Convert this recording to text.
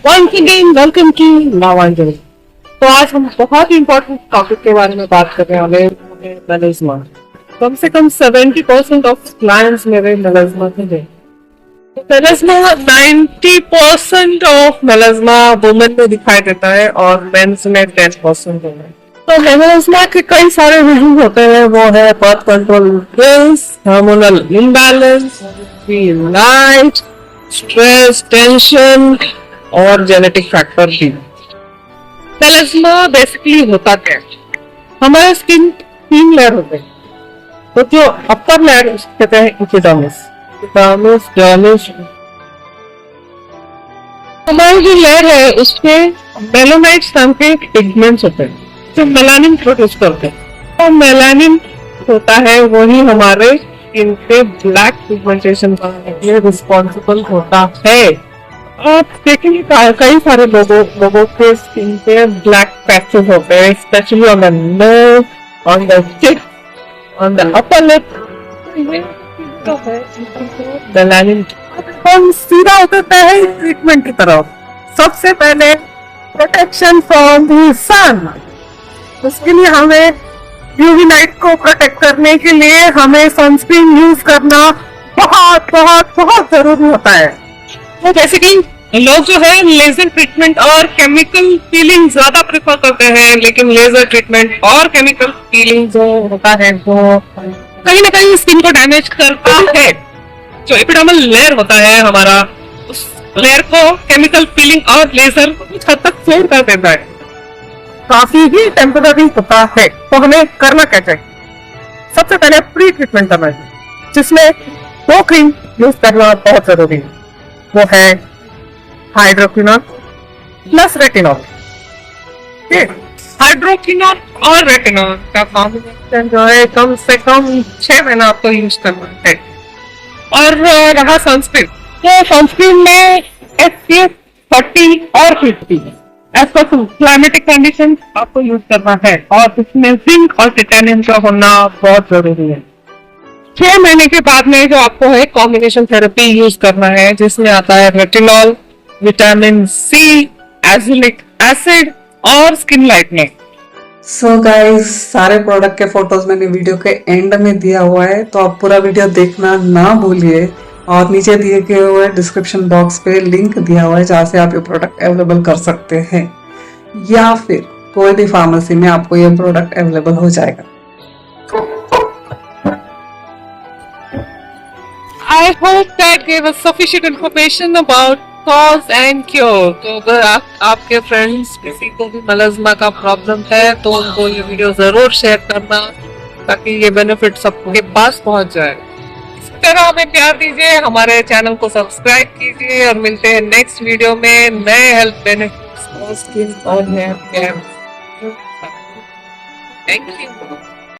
Once again, welcome to Navanjali. तो आज हम बहुत इम्पोर्टेंट टॉपिक के बारे में बात कर रहे हैं मेलास्मा। कम से कम 70% ऑफ क्लाइंट्स मेरे मेलास्मा थे। मेलास्मा 90% ऑफ मेलास्मा वुमेन में दिखाई देता है और मेंस में 10% होता है। तो मेलास्मा के कई सारे रीजन होते हैं, वो है birth control pills, hormonal imbalance, light, stress, tension और जेनेटिक फैक्टर भी। मेलास्मा बेसिकली होता क्या है? हमारे स्किन 3 लेयर होते हैं। तो जो अपर लेयर कहते हैं एपिडर्मिस, डर्मिस। हमारी जो लेयर है उसके मेलानाइट्स नाम के पिगमेंट्स होते हैं जो मेलानिन प्रोड्यूस करते हैं। और मेलानिन होता है वही हमारे स्किन पे ब्लैक पिगमेंटेशन का रिस्पॉन्सिबल होता है। आप देखेंगे कई सारे लोगों के स्किन पे ब्लैक पैचेस होते हैं, specially on the nose, on the चिक, ऑन द अपर लिप। तो है मेलानिन। हम सीधा उतरते हैं ट्रीटमेंट की तरफ। सबसे पहले प्रोटेक्शन फ्रॉम द सन। उसके लिए हमें यूवी लाइट को प्रोटेक्ट करने के लिए हमें सनस्क्रीन यूज करना बहुत बहुत बहुत जरूरी होता है। तो जैसे कि लोग जो है लेजर ट्रीटमेंट और केमिकल पीलिंग ज्यादा प्रेफर करते हैं, लेकिन लेजर ट्रीटमेंट और केमिकल पीलिंग जो होता है वो कहीं ना कहीं स्किन को डैमेज करता है। जो एपिडर्मल लेयर होता है हमारा, उस लेयर को केमिकल पीलिंग और लेजर कुछ हद तक फेड कर देता है। काफी ही टेम्पररी होता है। तो हमें करना क्या चाहिए? सबसे पहले प्री ट्रीटमेंट करना चाहिए, जिसमें 2 क्रीम यूज करना बहुत जरूरी है। वो है हाइड्रोक्विनोन प्लस रेटिनॉल। हाइड्रोक्विनोन और रेटिनॉल का कॉम्बिनेशन जो है कम से कम 6 महीना आपको यूज करना है। और रहा सनस्क्रीन, तो सनस्क्रीन में SPF 30 और 50 एज पर क्लाइमेटिक कंडीशन आपको यूज करना है, और इसमें जिंक और टाइटेनियम का होना बहुत जरूरी है। 6 महीने के बाद में जो आपको है कॉम्बिनेशन थेरेपी यूज करना है, जिसमें आता है retinol, vitamin C, azelaic acid और स्किन लाइटनिंग। सो गाइस, सारे प्रोडक्ट के फोटोज मैंने वीडियो के एंड में दिया हुआ है, तो आप पूरा वीडियो देखना ना भूलिए। और नीचे दिए गए हुए डिस्क्रिप्शन बॉक्स पे लिंक दिया हुआ है जहाँ से आप ये प्रोडक्ट अवेलेबल कर सकते हैं, या फिर कोई भी फार्मेसी में आपको ये प्रोडक्ट अवेलेबल हो जाएगा। I hope that gave us sufficient information about cause and cure। तो अगर आपके फ्रेंड्स किसी को भी मेलास्मा का प्रॉब्लम है तो उनको ये वीडियो जरूर शेयर करना, ताकि ये बेनिफिट सबके पास पहुंच जाए। इस तरह हमें प्यार दीजिए, हमारे चैनल को सब्सक्राइब कीजिए और मिलते हैं नेक्स्ट वीडियो में नए हेल्थ बेनिफिट्स और स्किन और हेयर केयर। Thank you.